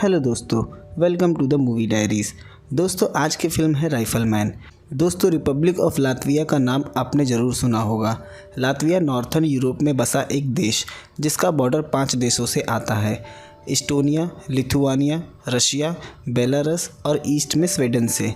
Hello दोस्तों, welcome to the movie diaries. दोस्तों, आज की फिल्म है राइफलमैन। दोस्तों, रिपब्लिक ऑफ लातविया का नाम आपने ज़रूर सुना होगा। लातविया नॉर्थर्न यूरोप में बसा एक देश जिसका बॉर्डर 5 देशों से आता है: इस्टोनिया, लिथुआनिया, रशिया, बेलारस और ईस्ट में स्वीडन से।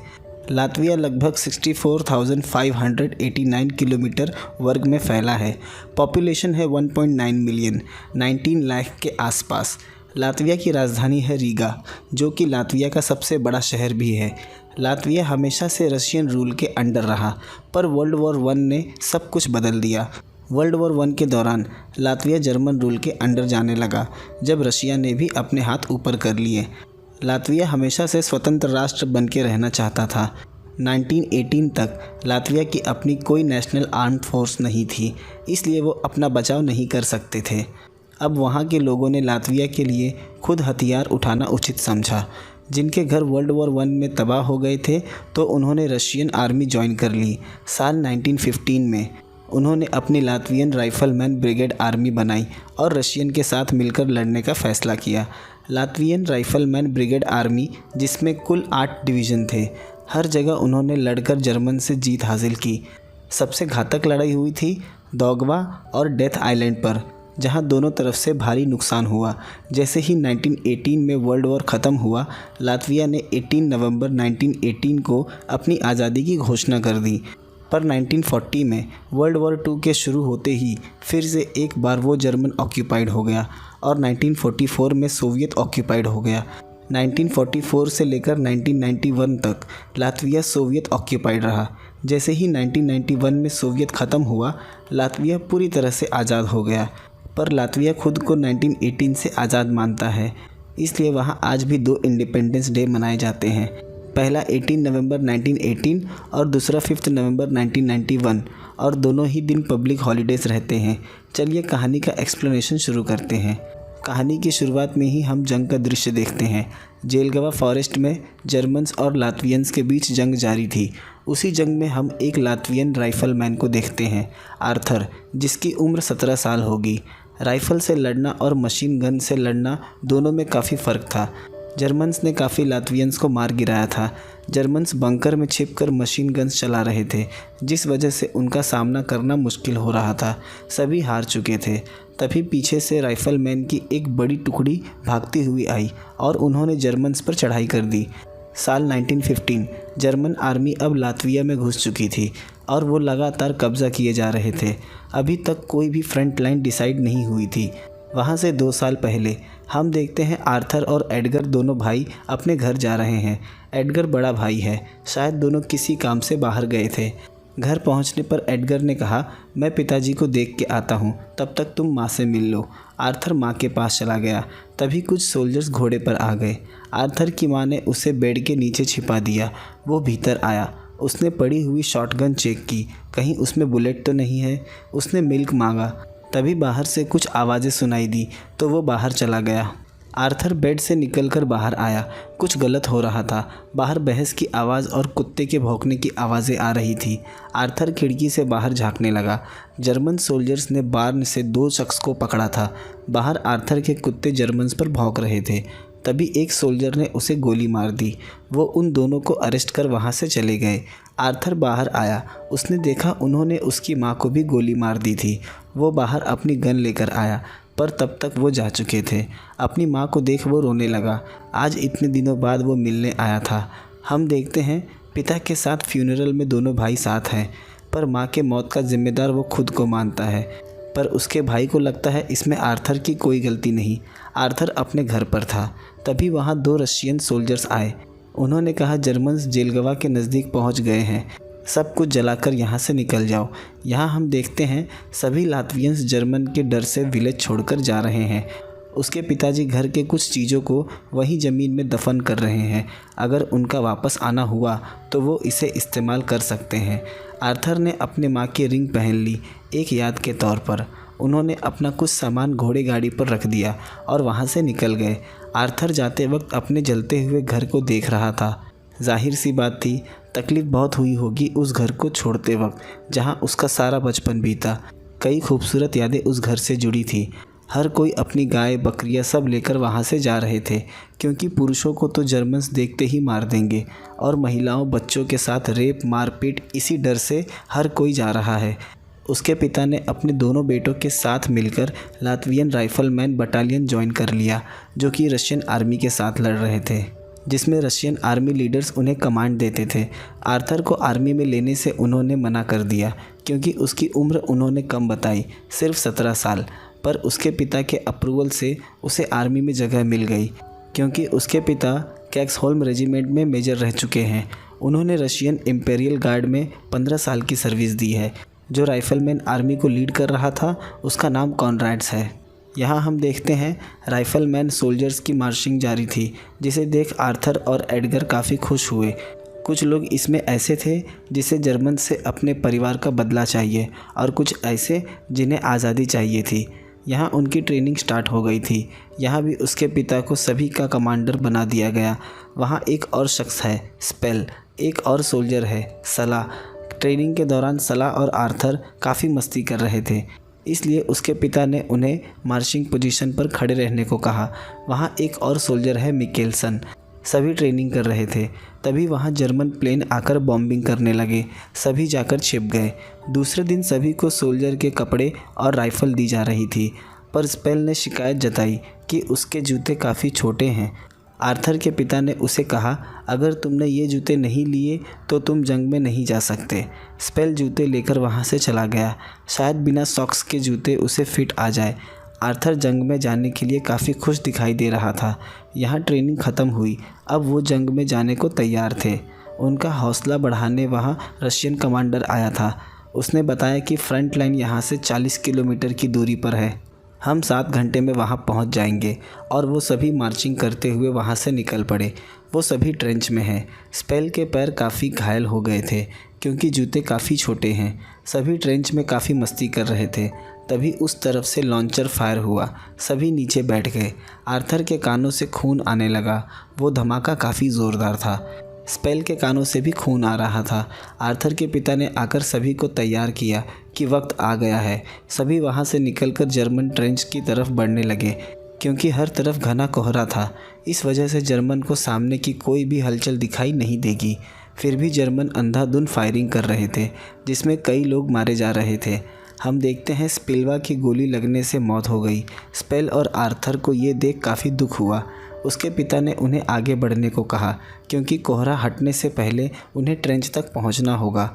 लातविया लगभग 64,589 किलोमीटर वर्ग में फैला है। पॉपुलेशन है 1.9 मिलियन, 19 लाख के आसपास। लातविया की राजधानी है रीगा, जो कि लातविया का सबसे बड़ा शहर भी है। लातविया हमेशा से रशियन रूल के अंडर रहा, पर वर्ल्ड वॉर 1 ने सब कुछ बदल दिया। वर्ल्ड वॉर 1 के दौरान लातविया जर्मन रूल के अंडर जाने लगा, जब रशिया ने भी अपने हाथ ऊपर कर लिए। लातविया हमेशा से स्वतंत्र राष्ट्र बन के रहना चाहता था। 1918 तक लातविया की अपनी कोई नेशनल आर्म्ड फोर्स नहीं थी, इसलिए वो अपना बचाव नहीं कर सकते थे। अब वहाँ के लोगों ने लातविया के लिए खुद हथियार उठाना उचित समझा। जिनके घर वर्ल्ड वॉर 1 में तबाह हो गए थे, तो उन्होंने रशियन आर्मी ज्वाइन कर ली। साल 1915 में उन्होंने अपनी लातवियन राइफलमैन ब्रिगेड आर्मी बनाई और रशियन के साथ मिलकर लड़ने का फ़ैसला किया। लातवियन राइफलमैन ब्रिगेड आर्मी, जिसमें कुल 8 डिवीज़न थे, हर जगह उन्होंने लड़कर जर्मन से जीत हासिल की। सबसे घातक लड़ाई हुई थी दौगवा और डेथ आइलैंड पर, जहां दोनों तरफ से भारी नुकसान हुआ। जैसे ही 1918 में वर्ल्ड वॉर ख़त्म हुआ, लातविया ने 18 नवंबर 1918 को अपनी आज़ादी की घोषणा कर दी। पर 1940 में वर्ल्ड वॉर 2 के शुरू होते ही फिर से एक बार वो जर्मन ऑक्यूपाइड हो गया और 1944 में सोवियत ऑक्यूपाइड हो गया। 1944 से लेकर 1991 तक लातविया सोवियत ऑक्यूपाइड रहा। जैसे ही 1991 में सोवियत ख़त्म हुआ, लातविया पूरी तरह से आज़ाद हो गया। पर लातविया खुद को 1918 से आज़ाद मानता है, इसलिए वहाँ आज भी 2 इंडिपेंडेंस डे मनाए जाते हैं। पहला 18 नवंबर 1918 और दूसरा 5 नवंबर 1991, और दोनों ही दिन पब्लिक हॉलीडेज़ रहते हैं। चलिए कहानी का एक्सप्लेनेशन शुरू करते हैं। कहानी की शुरुआत में ही हम जंग का दृश्य देखते हैं। जेलगवा फॉरेस्ट में जर्मन्स और लातवियंस के बीच जंग जारी थी। उसी जंग में हम एक लातवियन राइफलमैन को देखते हैं, आर्थर, जिसकी उम्र 17 साल होगी। राइफ़ल से लड़ना और मशीन गन से लड़ना दोनों में काफ़ी फ़र्क था। जर्मन्स ने काफ़ी लातवियंस को मार गिराया था। जर्मन्स बंकर में छिपकर मशीन गन्स चला रहे थे, जिस वजह से उनका सामना करना मुश्किल हो रहा था। सभी हार चुके थे। तभी पीछे से राइफलमैन की एक बड़ी टुकड़ी भागती हुई आई और उन्होंने जर्मन्स पर चढ़ाई कर दी। साल 1915 जर्मन आर्मी अब लातविया में घुस चुकी थी और वो लगातार कब्ज़ा किए जा रहे थे। अभी तक कोई भी फ्रंट लाइन डिसाइड नहीं हुई थी। वहाँ से 2 साल पहले हम देखते हैं आर्थर और एडगर दोनों भाई अपने घर जा रहे हैं। एडगर बड़ा भाई है, शायद दोनों किसी काम से बाहर गए थे। घर पहुंचने पर एडगर ने कहा, मैं पिताजी को देख के आता हूं, तब तक तुम माँ से मिल लो। आर्थर माँ के पास चला गया। तभी कुछ सोल्जर्स घोड़े पर आ गए। आर्थर की माँ ने उसे बेड के नीचे छिपा दिया। वो भीतर आया। उसने पड़ी हुई शॉटगन चेक की, कहीं उसमें बुलेट तो नहीं है। उसने मिल्क मांगा। तभी बाहर से कुछ आवाज़ें सुनाई दी, तो वो बाहर चला गया। आर्थर बेड से निकलकर बाहर आया। कुछ गलत हो रहा था। बाहर बहस की आवाज़ और कुत्ते के भौंकने की आवाज़ें आ रही थी। आर्थर खिड़की से बाहर झांकने लगा। जर्मन सोल्जर्स ने बार्न से 2 शख्स को पकड़ा था। बाहर आर्थर के कुत्ते जर्मन्स पर भौंक रहे थे। तभी एक सोल्जर ने उसे गोली मार दी। वो उन दोनों को अरेस्ट कर वहाँ से चले गए। आर्थर बाहर आया। उसने देखा उन्होंने उसकी माँ को भी गोली मार दी थी। वो बाहर अपनी गन लेकर आया, पर तब तक वो जा चुके थे। अपनी माँ को देख वो रोने लगा। आज इतने दिनों बाद वो मिलने आया था। हम देखते हैं पिता के साथ फ्यूनरल में दोनों भाई साथ हैं, पर माँ के मौत का जिम्मेदार वो खुद को मानता है। पर उसके भाई को लगता है इसमें आर्थर की कोई गलती नहीं। आर्थर अपने घर पर था। तभी वहाँ 2 रशियन सोल्जर्स आए। उन्होंने कहा, जर्मन्स जेलगवा के नज़दीक पहुँच गए हैं, सब कुछ जलाकर यहाँ से निकल जाओ। यहाँ हम देखते हैं सभी लातवियंस जर्मन के डर से विलेज छोड़कर जा रहे हैं। उसके पिताजी घर के कुछ चीज़ों को वहीं ज़मीन में दफन कर रहे हैं। अगर उनका वापस आना हुआ तो वो इसे इस्तेमाल कर सकते हैं। आर्थर ने अपने माँ की रिंग पहन ली, एक याद के तौर पर। उन्होंने अपना कुछ सामान घोड़े गाड़ी पर रख दिया और वहाँ से निकल गए। आर्थर जाते वक्त अपने जलते हुए घर को देख रहा था। जाहिर सी बात थी, तकलीफ़ बहुत हुई होगी उस घर को छोड़ते वक्त, जहाँ उसका सारा बचपन बीता। कई खूबसूरत यादें उस घर से जुड़ी थी। हर कोई अपनी गाय बकरियां सब लेकर वहां से जा रहे थे, क्योंकि पुरुषों को तो जर्मन्स देखते ही मार देंगे और महिलाओं बच्चों के साथ रेप मारपीट, इसी डर से हर कोई जा रहा है। उसके पिता ने अपने दोनों बेटों के साथ मिलकर लातवियन राइफलमैन बटालियन ज्वाइन कर लिया, जो कि रशियन आर्मी के साथ लड़ रहे थे, जिसमें रशियन आर्मी लीडर्स उन्हें कमांड देते थे। आर्थर को आर्मी में लेने से उन्होंने मना कर दिया, क्योंकि उसकी उम्र उन्होंने कम बताई, सिर्फ 17 साल। पर उसके पिता के अप्रूवल से उसे आर्मी में जगह मिल गई, क्योंकि उसके पिता कैक्सहोल्म रेजिमेंट में मेजर रह चुके हैं। उन्होंने रशियन इम्पेरियल गार्ड में 15 साल की सर्विस दी है। जो राइफलमैन आर्मी को लीड कर रहा था उसका नाम कॉनराड्स है। यहाँ हम देखते हैं राइफलमैन सोल्जर्स की मार्चिंग जारी थी, जिसे देख आर्थर और एडगर काफ़ी खुश हुए। कुछ लोग इसमें ऐसे थे जिसे जर्मन से अपने परिवार का बदला चाहिए, और कुछ ऐसे जिन्हें आज़ादी चाहिए थी। यहाँ उनकी ट्रेनिंग स्टार्ट हो गई थी। यहाँ भी उसके पिता को सभी का कमांडर बना दिया गया। वहाँ एक और शख्स है, स्पेल, एक और सोल्जर है, सला। ट्रेनिंग के दौरान सला और आर्थर काफ़ी मस्ती कर रहे थे, इसलिए उसके पिता ने उन्हें मार्चिंग पोजीशन पर खड़े रहने को कहा। वहाँ एक और सोल्जर है, मिकेल्सन। सभी ट्रेनिंग कर रहे थे। तभी वहाँ जर्मन प्लेन आकर बॉम्बिंग करने लगे। सभी जाकर छिप गए। दूसरे दिन सभी को सोल्जर के कपड़े और राइफ़ल दी जा रही थी, पर स्पेल ने शिकायत जताई कि उसके जूते काफ़ी छोटे हैं। आर्थर के पिता ने उसे कहा, अगर तुमने ये जूते नहीं लिए तो तुम जंग में नहीं जा सकते। स्पेल जूते लेकर वहाँ से चला गया। शायद बिना सॉक्स के जूते उसे फिट आ जाए। आर्थर जंग में जाने के लिए काफ़ी खुश दिखाई दे रहा था। यहाँ ट्रेनिंग ख़त्म हुई, अब वो जंग में जाने को तैयार थे। उनका हौसला बढ़ाने वहाँ रशियन कमांडर आया था। उसने बताया कि फ्रंट लाइन यहाँ से 40 किलोमीटर की दूरी पर है। हम 7 घंटे में वहाँ पहुँच जाएंगे। और वो सभी मार्चिंग करते हुए वहाँ से निकल पड़े। वो सभी ट्रेंच में हैं। स्पेल के पैर काफ़ी घायल हो गए थे, क्योंकि जूते काफ़ी छोटे हैं। सभी ट्रेंच में काफ़ी मस्ती कर रहे थे। तभी उस तरफ से लॉन्चर फायर हुआ। सभी नीचे बैठ गए। आर्थर के कानों से खून आने लगा। वो धमाका काफ़ी ज़ोरदार था। स्पेल के कानों से भी खून आ रहा था। आर्थर के पिता ने आकर सभी को तैयार किया कि वक्त आ गया है। सभी वहाँ से निकलकर जर्मन ट्रेंच की तरफ बढ़ने लगे, क्योंकि हर तरफ घना कोहरा था। इस वजह से जर्मन को सामने की कोई भी हलचल दिखाई नहीं देगी। फिर भी जर्मन अंधाधुंध फायरिंग कर रहे थे, जिसमें कई लोग मारे जा रहे थे। हम देखते हैं स्पिलवा की गोली लगने से मौत हो गई। स्पेल और आर्थर को ये देख काफ़ी दुख हुआ। उसके पिता ने उन्हें आगे बढ़ने को कहा, क्योंकि कोहरा हटने से पहले उन्हें ट्रेंच तक पहुंचना होगा।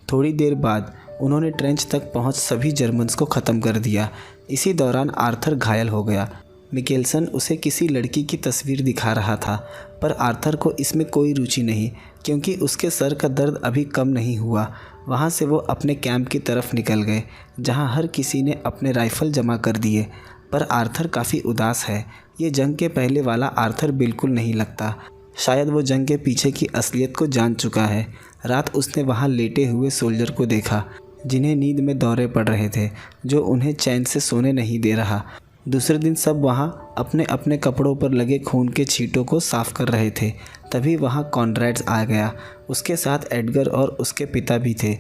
थोड़ी देर बाद उन्होंने ट्रेंच तक पहुंच सभी जर्मन्स को ख़त्म कर दिया। इसी दौरान आर्थर घायल हो गया। मिकेल्सन उसे किसी लड़की की तस्वीर दिखा रहा था, पर आर्थर को इसमें कोई रुचि नहीं, क्योंकि उसके सर का दर्द अभी कम नहीं हुआ। वहाँ से वो अपने कैंप की तरफ निकल गए, जहाँ हर किसी ने अपने राइफ़ल जमा कर दिए। पर आर्थर काफ़ी उदास है। ये जंग के पहले वाला आर्थर बिल्कुल नहीं लगता। शायद वो जंग के पीछे की असलियत को जान चुका है। रात उसने वहाँ लेटे हुए सोल्जर को देखा, जिन्हें नींद में दौरे पड़ रहे थे, जो उन्हें चैन से सोने नहीं दे रहा। दूसरे दिन सब वहाँ अपने अपने कपड़ों पर लगे खून के छींटों को साफ कर रहे थे। तभी वहाँ कॉनराड्स आ गया। उसके साथ एडगर और उसके पिता भी थे।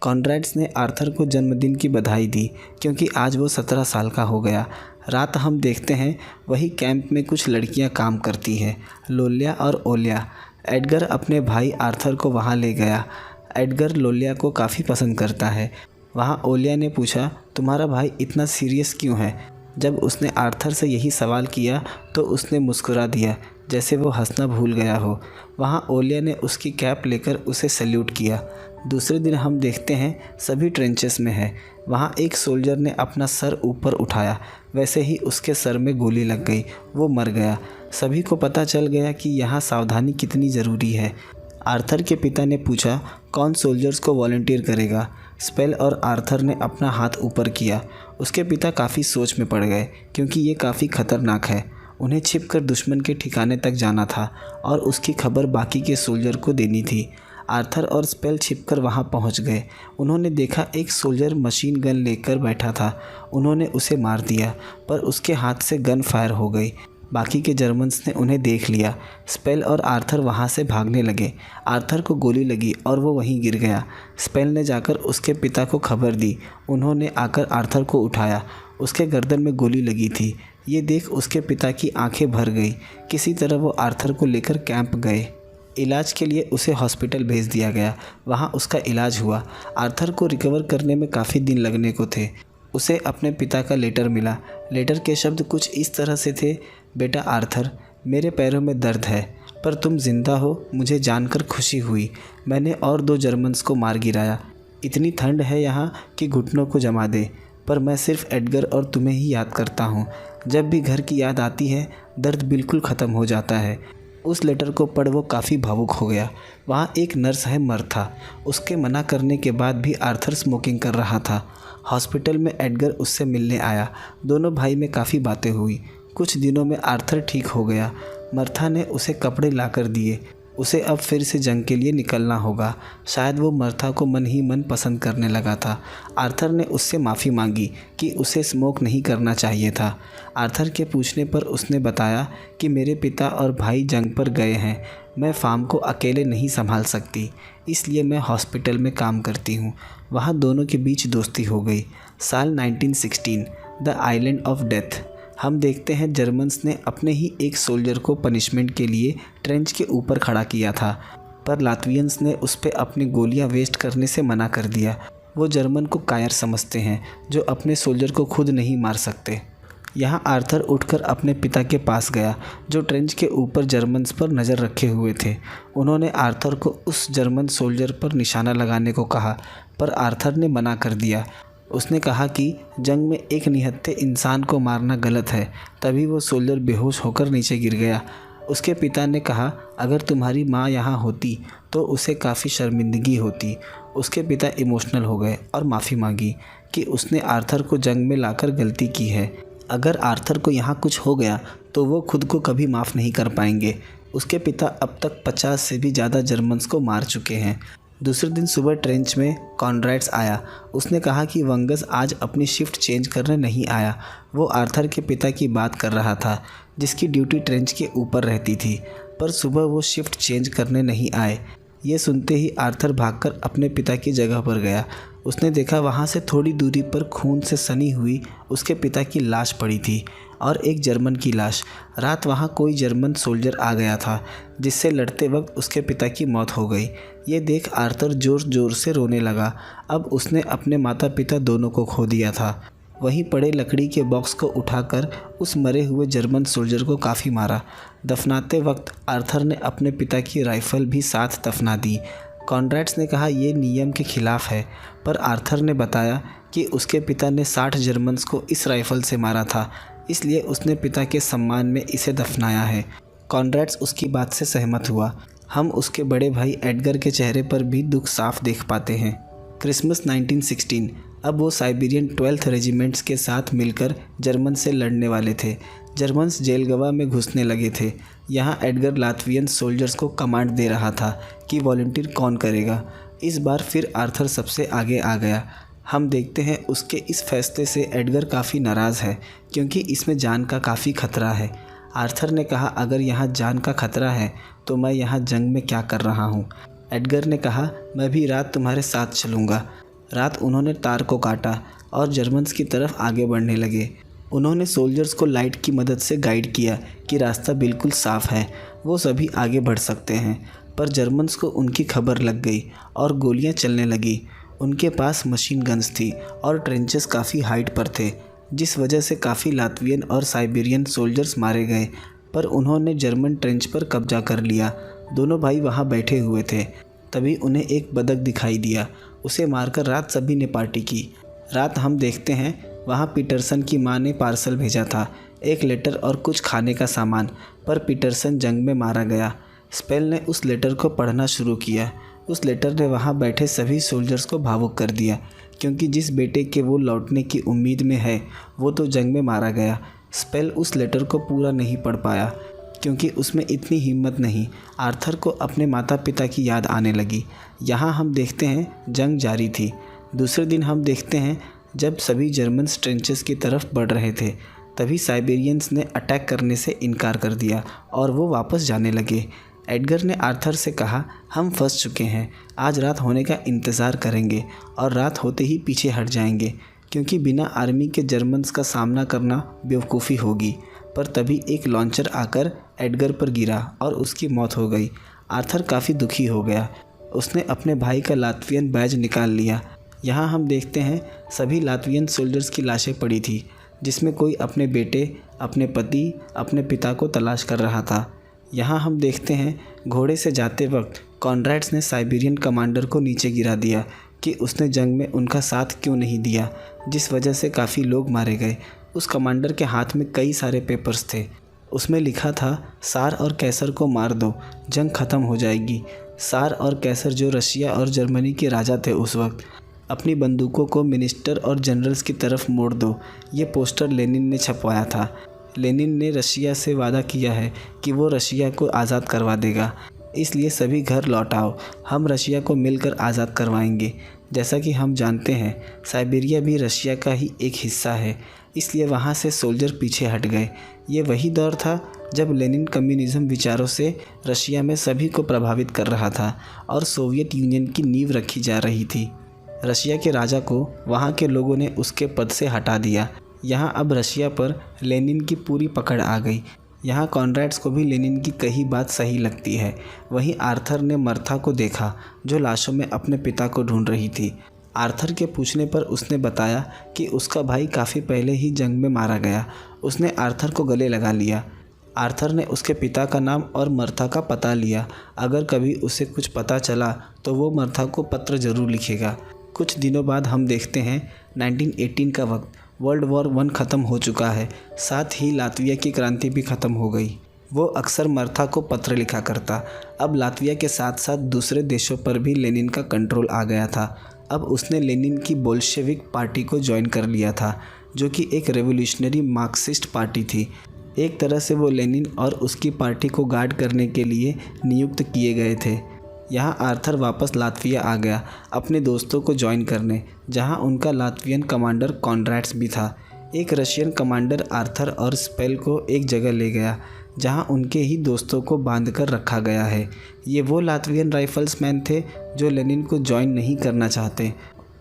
कॉनराड्स ने आर्थर को जन्मदिन की बधाई दी, क्योंकि आज वो 17 साल का हो गया। रात हम देखते हैं वही कैंप में कुछ लड़कियां काम करती हैं, लोल्या और ओल्या। एडगर अपने भाई आर्थर को वहाँ ले गया। एडगर लोल्या को काफ़ी पसंद करता है। वहाँ ओल्या ने पूछा, तुम्हारा भाई इतना सीरियस क्यों है? जब उसने आर्थर से यही सवाल किया तो उसने मुस्कुरा दिया, जैसे वो हंसना भूल गया हो। वहाँ ओल्या ने उसकी कैप लेकर उसे सैल्यूट किया। दूसरे दिन हम देखते हैं सभी ट्रेंचेस में है। वहाँ एक सोल्जर ने अपना सर ऊपर उठाया, वैसे ही उसके सर में गोली लग गई। वो मर गया। सभी को पता चल गया कि यहाँ सावधानी कितनी ज़रूरी है। आर्थर के पिता ने पूछा, कौन सोल्जर्स को वॉलंटियर करेगा? स्पेल और आर्थर ने अपना हाथ ऊपर किया। उसके पिता काफ़ी सोच में पड़ गए, क्योंकि ये काफ़ी ख़तरनाक है। उन्हें छिपकर दुश्मन के ठिकाने तक जाना था और उसकी खबर बाकी के सोल्जर को देनी थी। आर्थर और स्पेल छिपकर वहां पहुंच गए। उन्होंने देखा एक सोल्जर मशीन गन लेकर बैठा था। उन्होंने उसे मार दिया, पर उसके हाथ से गन फायर हो गई। बाकी के जर्मन्स ने उन्हें देख लिया। स्पेल और आर्थर वहां से भागने लगे। आर्थर को गोली लगी और वो वहीं गिर गया। स्पेल ने जाकर उसके पिता को खबर दी। उन्होंने आकर आर्थर को उठाया। उसके गर्दन में गोली लगी थी। ये देख उसके पिता की आंखें भर गई। किसी तरह वो आर्थर को लेकर कैंप गए। इलाज के लिए उसे हॉस्पिटल भेज दिया गया। वहाँ उसका इलाज हुआ। आर्थर को रिकवर करने में काफ़ी दिन लगने को थे। उसे अपने पिता का लेटर मिला। लेटर के शब्द कुछ इस तरह से थे, बेटा आर्थर, मेरे पैरों में दर्द है, पर तुम जिंदा हो, मुझे जानकर खुशी हुई। मैंने और 2 जर्मन्स को मार गिराया। इतनी ठंड है यहाँ कि घुटनों को जमा दे, पर मैं सिर्फ एडगर और तुम्हें ही याद करता हूँ। जब भी घर की याद आती है, दर्द बिल्कुल ख़त्म हो जाता है। उस लेटर को पढ़ वो काफ़ी भावुक हो गया। वहाँ एक नर्स है मर्था। उसके मना करने के बाद भी आर्थर स्मोकिंग कर रहा था। हॉस्पिटल में एडगर उससे मिलने आया। दोनों भाई में काफ़ी बातें हुई। कुछ दिनों में आर्थर ठीक हो गया। मर्था ने उसे कपड़े लाकर दिए। उसे अब फिर से जंग के लिए निकलना होगा। शायद वो मर्था को मन ही मन पसंद करने लगा था। आर्थर ने उससे माफ़ी मांगी कि उसे स्मोक नहीं करना चाहिए था। आर्थर के पूछने पर उसने बताया कि मेरे पिता और भाई जंग पर गए हैं। मैं फार्म को अकेले नहीं संभाल सकती, इसलिए मैं हॉस्पिटल में काम करती हूँ। वहाँ दोनों के बीच दोस्ती हो गई। साल 1916, द आइलैंड ऑफ डेथ। हम देखते हैं जर्मन्स ने अपने ही एक सोल्जर को पनिशमेंट के लिए ट्रेंच के ऊपर खड़ा किया था, पर लातवियंस ने उस पर अपनी गोलियां वेस्ट करने से मना कर दिया। वो जर्मन को कायर समझते हैं जो अपने सोल्जर को खुद नहीं मार सकते। यहाँ आर्थर उठकर अपने पिता के पास गया जो ट्रेंच के ऊपर जर्मन्स पर नज़र रखे हुए थे। उन्होंने आर्थर को उस जर्मन सोल्जर पर निशाना लगाने को कहा, पर आर्थर ने मना कर दिया। उसने कहा कि जंग में एक निहत्थे इंसान को मारना गलत है। तभी वो सोल्जर बेहोश होकर नीचे गिर गया। उसके पिता ने कहा, अगर तुम्हारी माँ यहाँ होती तो उसे काफ़ी शर्मिंदगी होती। उसके पिता इमोशनल हो गए और माफ़ी मांगी कि उसने आर्थर को जंग में लाकर गलती की है। अगर आर्थर को यहाँ कुछ हो गया तो वो खुद को कभी माफ़ नहीं कर पाएंगे। उसके पिता अब तक 50 से भी ज़्यादा जर्मन्स को मार चुके हैं। दूसरे दिन सुबह ट्रेंच में कॉनराड्स आया। उसने कहा कि वंगस आज अपनी शिफ्ट चेंज करने नहीं आया। वो आर्थर के पिता की बात कर रहा था जिसकी ड्यूटी ट्रेंच के ऊपर रहती थी, पर सुबह वो शिफ्ट चेंज करने नहीं आए। ये सुनते ही आर्थर भागकर अपने पिता की जगह पर गया। उसने देखा वहाँ से थोड़ी दूरी पर खून से सनी हुई उसके पिता की लाश पड़ी थी और एक जर्मन की लाश। रात वहाँ कोई जर्मन सोल्जर आ गया था जिससे लड़ते वक्त उसके पिता की मौत हो गई। ये देख आर्थर ज़ोर ज़ोर से रोने लगा। अब उसने अपने माता पिता दोनों को खो दिया था। वहीं पड़े लकड़ी के बॉक्स को उठाकर उस मरे हुए जर्मन सोल्जर को काफ़ी मारा। दफनाते वक्त आर्थर ने अपने पिता की राइफ़ल भी साथ दफना दी। कॉनराड्स ने कहा यह नियम के खिलाफ है, पर आर्थर ने बताया कि उसके पिता ने 60 जर्मन्स को इस राइफ़ल से मारा था, इसलिए उसने पिता के सम्मान में इसे दफनाया है। कॉनराड्स उसकी बात से सहमत हुआ। हम उसके बड़े भाई एडगर के चेहरे पर भी दुख साफ देख पाते हैं। क्रिसमस 1916। अब वो साइबेरियन 12th रेजिमेंट्स के साथ मिलकर जर्मन से लड़ने वाले थे। जर्मन्स जेलगवा में घुसने लगे थे। यहाँ एडगर लातवियन सोल्जर्स को कमांड दे रहा था कि वॉलंटियर कौन करेगा। इस बार फिर आर्थर सबसे आगे आ गया। हम देखते हैं उसके इस फैसले से एडगर काफ़ी नाराज़ है क्योंकि इसमें जान का काफ़ी खतरा है। आर्थर ने कहा अगर यहाँ जान का खतरा है तो मैं यहाँ जंग में क्या कर रहा हूँ। एडगर ने कहा मैं भी रात तुम्हारे साथ चलूँगा। रात उन्होंने तार को काटा और जर्मन्स की तरफ आगे बढ़ने लगे। उन्होंने सोल्जर्स को लाइट की मदद से गाइड किया कि रास्ता बिल्कुल साफ़ है, वो सभी आगे बढ़ सकते हैं। पर जर्मन्स को उनकी खबर लग गई और गोलियां चलने लगी। उनके पास मशीन गन्स थी और ट्रेंचेस काफ़ी हाइट पर थे, जिस वजह से काफ़ी लातवियन और साइबेरियन सोल्जर्स मारे गए। पर उन्होंने जर्मन ट्रेंच पर कब्जा कर लिया। दोनों भाई वहाँ बैठे हुए थे। तभी उन्हें एक बदक दिखाई दिया। उसे मारकर रात सभी ने पार्टी की। रात हम देखते हैं वहाँ पीटरसन की मां ने पार्सल भेजा था, एक लेटर और कुछ खाने का सामान, पर पीटरसन जंग में मारा गया। स्पेल ने उस लेटर को पढ़ना शुरू किया। उस लेटर ने वहाँ बैठे सभी सोल्जर्स को भावुक कर दिया क्योंकि जिस बेटे के वो लौटने की उम्मीद में है वो तो जंग में मारा गया। स्पेल उस लेटर को पूरा नहीं पढ़ पाया क्योंकि उसमें इतनी हिम्मत नहीं। आर्थर को अपने माता पिता की याद आने लगी। यहाँ हम देखते हैं जंग जारी थी। दूसरे दिन हम देखते हैं जब सभी जर्मन्स ट्रेंचेस की तरफ बढ़ रहे थे, तभी साइबेरियंस ने अटैक करने से इनकार कर दिया और वो वापस जाने लगे। एडगर ने आर्थर से कहा हम फंस चुके हैं, आज रात होने का इंतज़ार करेंगे और रात होते ही पीछे हट जाएंगे क्योंकि बिना आर्मी के जर्मन्स का सामना करना बेवकूफ़ी होगी। पर तभी एक लॉन्चर आकर एडगर पर गिरा और उसकी मौत हो गई। आर्थर काफ़ी दुखी हो गया। उसने अपने भाई का लात्वियन बैज निकाल लिया। यहाँ हम देखते हैं सभी लात्वियन सोल्जर्स की लाशें पड़ी थी, जिसमें कोई अपने बेटे, अपने पति, अपने पिता को तलाश कर रहा था। यहाँ हम देखते हैं घोड़े से जाते वक्त कॉनरैड्स ने साइबेरियन कमांडर को नीचे गिरा दिया कि उसने जंग में उनका साथ क्यों नहीं दिया, जिस वजह से काफ़ी लोग मारे गए। उस कमांडर के हाथ में कई सारे पेपर्स थे। उसमें लिखा था, सार और कैसर को मार दो, जंग ख़त्म हो जाएगी। सार और कैसर जो रशिया और जर्मनी के राजा थे उस वक्त, अपनी बंदूकों को मिनिस्टर और जनरल्स की तरफ मोड़ दो। ये पोस्टर लेनिन ने छपवाया था। लेनिन ने रशिया से वादा किया है कि वो रशिया को आज़ाद करवा देगा, इसलिए सभी घर लौट आओ, हम रशिया को मिलकर आज़ाद करवाएंगे। जैसा कि हम जानते हैं साइबेरिया भी रशिया का ही एक हिस्सा है, इसलिए वहाँ से सोल्जर पीछे हट गए। ये वही दौर था जब लेनिन कम्युनिज़्म विचारों से रशिया में सभी को प्रभावित कर रहा था और सोवियत यूनियन की नींव रखी जा रही थी। रशिया के राजा को वहाँ के लोगों ने उसके पद से हटा दिया। यहाँ अब रशिया पर लेनिन की पूरी पकड़ आ गई। यहाँ कॉनरैड्स को भी लेनिन की कही बात सही लगती है। वहीं आर्थर ने मर्था को देखा जो लाशों में अपने पिता को ढूंढ रही थी। आर्थर के पूछने पर उसने बताया कि उसका भाई काफ़ी पहले ही जंग में मारा गया। उसने आर्थर को गले लगा लिया। आर्थर ने उसके पिता का नाम और मर्था का पता लिया। अगर कभी उसे कुछ पता चला तो वो मर्था को पत्र ज़रूर लिखेगा। कुछ दिनों बाद हम देखते हैं 1918 का वक्त, वर्ल्ड वॉर 1 ख़त्म हो चुका है, साथ ही लातविया की क्रांति भी ख़त्म हो गई। वो अक्सर मर्था को पत्र लिखा करता। अब लातविया के साथ साथ दूसरे देशों पर भी लेनिन का कंट्रोल आ गया था। अब उसने लेनिन की बोल्शेविक पार्टी को ज्वाइन कर लिया था, जो कि एक रेवोल्यूशनरी मार्क्सिस्ट पार्टी थी। एक तरह से वो लेनिन और उसकी पार्टी को गार्ड करने के लिए नियुक्त किए गए थे। यहाँ आर्थर वापस लातविया आ गया अपने दोस्तों को ज्वाइन करने, जहाँ उनका लातवियन कमांडर कॉनरैड्स भी था। एक रशियन कमांडर आर्थर और स्पेल को एक जगह ले गया जहाँ उनके ही दोस्तों को बांध कर रखा गया है। ये वो लातवियन राइफल्समैन थे जो लेनिन को ज्वाइन नहीं करना चाहते।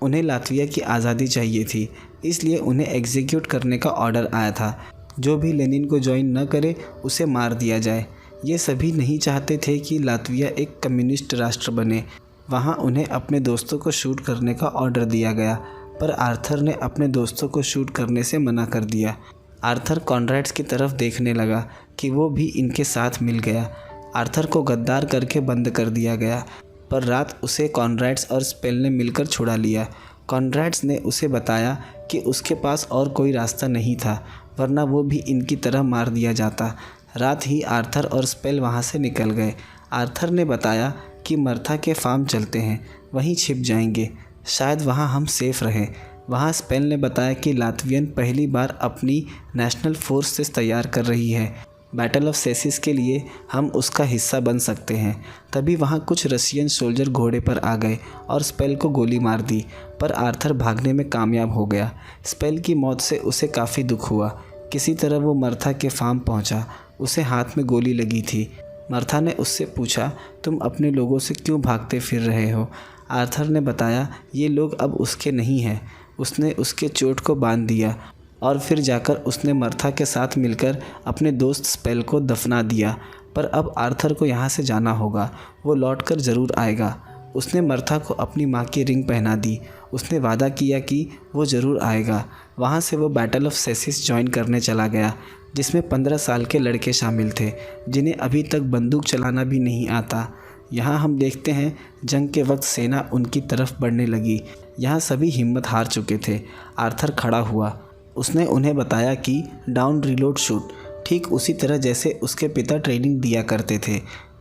उन्हें लातविया की आज़ादी चाहिए थी, इसलिए उन्हें एग्जीक्यूट करने का ऑर्डर आया था। जो भी लेनिन को ज्वाइन न करे उसे मार दिया जाए। ये सभी नहीं चाहते थे कि लातविया एक कम्युनिस्ट राष्ट्र बने। वहाँ उन्हें अपने दोस्तों को शूट करने का ऑर्डर दिया गया, पर आर्थर ने अपने दोस्तों को शूट करने से मना कर दिया। आर्थर कॉनरैड्स की तरफ देखने लगा कि वो भी इनके साथ मिल गया। आर्थर को गद्दार करके बंद कर दिया गया, पर रात उसे कॉनरैड्स और स्पेल ने मिलकर छुड़ा लिया। कॉनरैड्स ने उसे बताया कि उसके पास और कोई रास्ता नहीं था, वरना वो भी इनकी तरह मार दिया जाता। रात ही आर्थर और स्पेल वहाँ से निकल गए। आर्थर ने बताया कि मर्था के फार्म चलते हैं, वहीं छिप जाएंगे, शायद वहाँ हम सेफ़ रहें। वहाँ स्पेल ने बताया कि लातवियन पहली बार अपनी नेशनल फोर्सेस तैयार कर रही है, बैटल ऑफ सेसिस के लिए हम उसका हिस्सा बन सकते हैं। तभी वहाँ कुछ रशियन सोल्जर घोड़े पर आ गए और स्पेल को गोली मार दी, पर आर्थर भागने में कामयाब हो गया। स्पेल की मौत से उसे काफ़ी दुख हुआ। किसी तरह वो मर्था के फार्म पहुँचा। उसे हाथ में गोली लगी थी। मर्था ने उससे पूछा, तुम अपने लोगों से क्यों भागते फिर रहे हो? आर्थर ने बताया, ये लोग अब उसके नहीं हैं। उसने उसके चोट को बांध दिया और फिर जाकर उसने मर्था के साथ मिलकर अपने दोस्त स्पेल को दफना दिया। पर अब आर्थर को यहाँ से जाना होगा, वो लौटकर ज़रूर आएगा। उसने मर्था को अपनी माँ की रिंग पहना दी। उसने वादा किया कि वो ज़रूर आएगा। वहाँ से वो बैटल ऑफ सेसिस ज्वाइन करने चला गया, जिसमें 15 साल के लड़के शामिल थे, जिन्हें अभी तक बंदूक चलाना भी नहीं आता। यहाँ हम देखते हैं जंग के वक्त सेना उनकी तरफ बढ़ने लगी। यहाँ सभी हिम्मत हार चुके थे। आर्थर खड़ा हुआ। उसने उन्हें बताया कि डाउन रिलोड शूट, ठीक उसी तरह जैसे उसके पिता ट्रेनिंग दिया करते थे।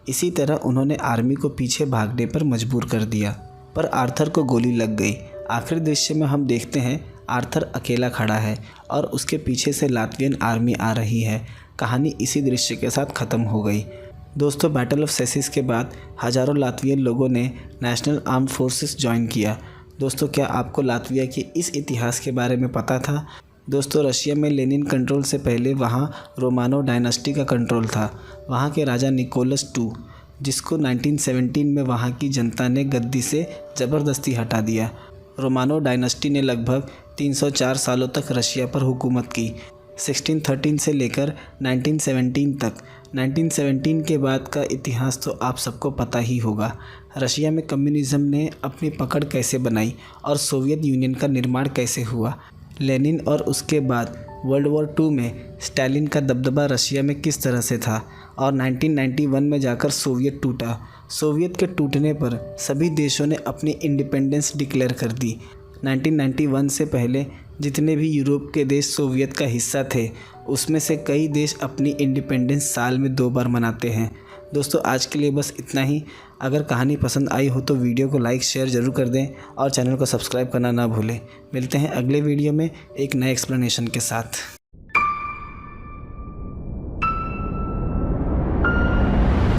इसी तरह उन्होंने आर्मी को पीछे भागने पर मजबूर कर दिया, पर आर्थर को गोली लग गई। आखिरी दृश्य में हम देखते हैं आर्थर अकेला खड़ा है और उसके पीछे से लातवियन आर्मी आ रही है। कहानी इसी दृश्य के साथ ख़त्म हो गई। दोस्तों, बैटल ऑफ सेसिस के बाद हज़ारों लातवियन लोगों ने नेशनल आर्म्ड फोर्सेस ज्वाइन किया। दोस्तों, क्या आपको लातविया के इस इतिहास के बारे में पता था? दोस्तों, रशिया में लेनिन कंट्रोल से पहले वहाँ रोमानो डायनास्टी का कंट्रोल था। वहाँ के राजा निकोलस II, जिसको 1917 में वहाँ की जनता ने गद्दी से ज़बरदस्ती हटा दिया। रोमानो डायनेस्टी ने लगभग 304 सालों तक रशिया पर हुकूमत की, 1613 से लेकर 1917 तक। 1917 के बाद का इतिहास तो आप सबको पता ही होगा। रशिया में कम्युनिज़्म ने अपनी पकड़ कैसे बनाई और सोवियत यूनियन का निर्माण कैसे हुआ। लेनिन और उसके बाद वर्ल्ड वॉर 2 में स्टालिन का दबदबा रशिया में किस तरह से था और 1991 में जाकर सोवियत टूटा। सोवियत के टूटने पर सभी देशों ने अपनी इंडिपेंडेंस डिक्लेयर कर दी। 1991 से पहले जितने भी यूरोप के देश सोवियत का हिस्सा थे, उसमें से कई देश अपनी इंडिपेंडेंस साल में 2 बार मनाते हैं। दोस्तों, आज के लिए बस इतना ही। अगर कहानी पसंद आई हो तो वीडियो को लाइक शेयर ज़रूर कर दें और चैनल को सब्सक्राइब करना ना भूलें। मिलते हैं अगले वीडियो में एक नए एक्सप्लेनेशन के साथ।